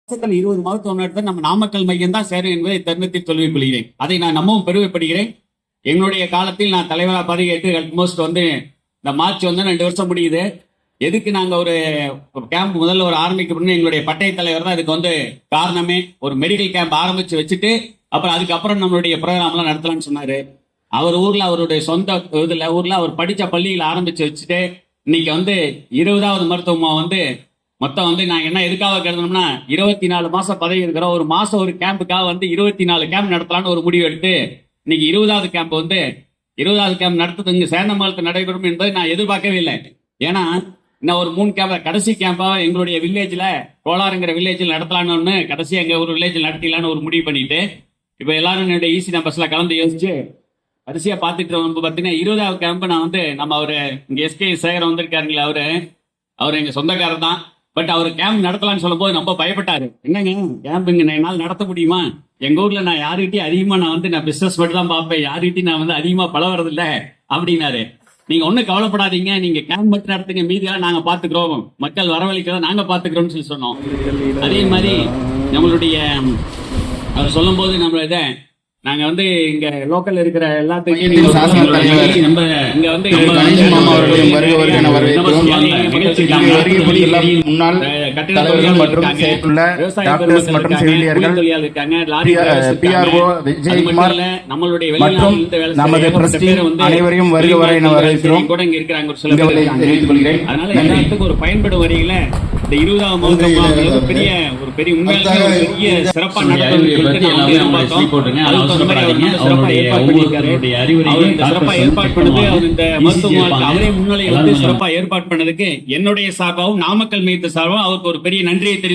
வருஷத்துல 20 மருத்துவ நடத்த நம்ம நாமக்கல் மையம் தான் சேரும் என்பதை தருணத்தில் சொல்லிக் கொள்கிறேன். அதை நான் நம்பவும் பெருமைப்படுகிறேன். எங்களுடைய காலத்தில் நான் தலைவராக பதவியேற்று ஆல்மோஸ்ட் இந்த மார்ச் 2 வருஷம் முடியுது. எதுக்கு நாங்க ஒரு கேம்ப் முதல்ல ஆரம்பிக்கணும்னு எங்களுடைய பட்டய தலைவர் தான் இதுக்கு காரணமே. ஒரு மெடிக்கல் கேம்ப் ஆரம்பிச்சு வச்சுட்டு அப்புறம் அதுக்கப்புறம் நம்மளுடைய ப்ரோக்ராம் எல்லாம் நடத்தலாம்னு சொன்னாரு. அவர் ஊர்ல அவருடைய சொந்த ஊர்ல அவர் படிச்ச பள்ளியில் ஆரம்பிச்சு வச்சுட்டு இன்னைக்கு 20வது மருத்துவமா மொத்தம் நான் என்ன எதுக்காக கருதணும்னா 24 மாசம் பதவி இருக்கிற ஒரு மாசம் ஒரு கேம்புக்காக 24 கேம்ப் நடத்தலாம்னு ஒரு முடிவு எடுத்து இன்னைக்கு 20வது கேம்ப் நடத்துறது இங்க சேந்தமங்கலத்தில் நடைபெறும் என்பதை நான் எதிர்பார்க்கவே இல்லை. ஏன்னா இன்னும் ஒரு 3 கேம்ப் கடைசி கேம்பா எங்களுடைய வில்லேஜ்ல கோலாறுங்கிற வில்லேஜில் நடத்தலான்னு கடைசியா எங்க ஒரு வில்லேஜில் நடத்தலான்னு ஒரு முடிவு பண்ணிட்டு இப்ப எல்லாரும் என்னுடைய ஈசி நம்பர்ஸ்ல கலந்து யோசிச்சு கடைசியா பாத்துட்டு பாத்தீங்கன்னா 20வது கேம்ப் நான் நம்ம அவரு இங்க எஸ்கே சேகர் வந்திருக்காருங்களா, அவரு எங்க சொந்தக்காரர் தான். பட் அவர் கேம்ப் நடத்தலாம்னு சொல்லும் போது ரொம்ப பயப்பட்டாரு. என்னங்க கேம்ப் இங்க என்னால் நடத்த முடியுமா? எங்க ஊர்ல நான் யாருகிட்டையும் அதிகமா நான் பிசினஸ் மட்டும் தான் பார்ப்பேன், யாருகிட்டையும் நான் அதிகமா பழகிறது இல்லை அப்படின்னாரு. நீங்க ஒன்னும் கவலைப்படாதீங்க, நீங்க கேம்ப் மட்டும் நடத்துங்க, மீதியா நாங்க பாத்துக்கிறோம், மக்கள் வரவழைக்கிறத நாங்க பாத்துக்கிறோம்னு சொல்லி சொன்னோம். அதே மாதிரி நம்மளுடைய அவர் சொல்லும் போது நம்மள நாங்க இங்க லோக்கல் இருக்கிற எல்லாத்துக்கும் முன்னாள் தலைவர்கள் மற்றும் செயற்குள்ள டாக்டர்ஸ் மற்றும் செவிலியர்கள் PRO விஜயகுமார் மற்றும் நமது பிரஸ்டி அனைவரையும் வருக வர என வரவேற்கிறோம். கூட இங்க இருக்கிறாங்க ஒரு சில பேர் தெரிவித்துக் கொள்கிறேன். அதனால எல்லாத்துக்கும் ஒரு பயன்படும் வரையில இந்த 20வது பெரிய உண்மையிலேயே சிறப்பா ஏற்பாடு பண்ணதுக்கு என்னுடைய சார்பாகவும் நாமக்கல் மையத்து சார்பாகவும் அவருக்கு ஒரு பெரிய நன்றியை தெரிவித்து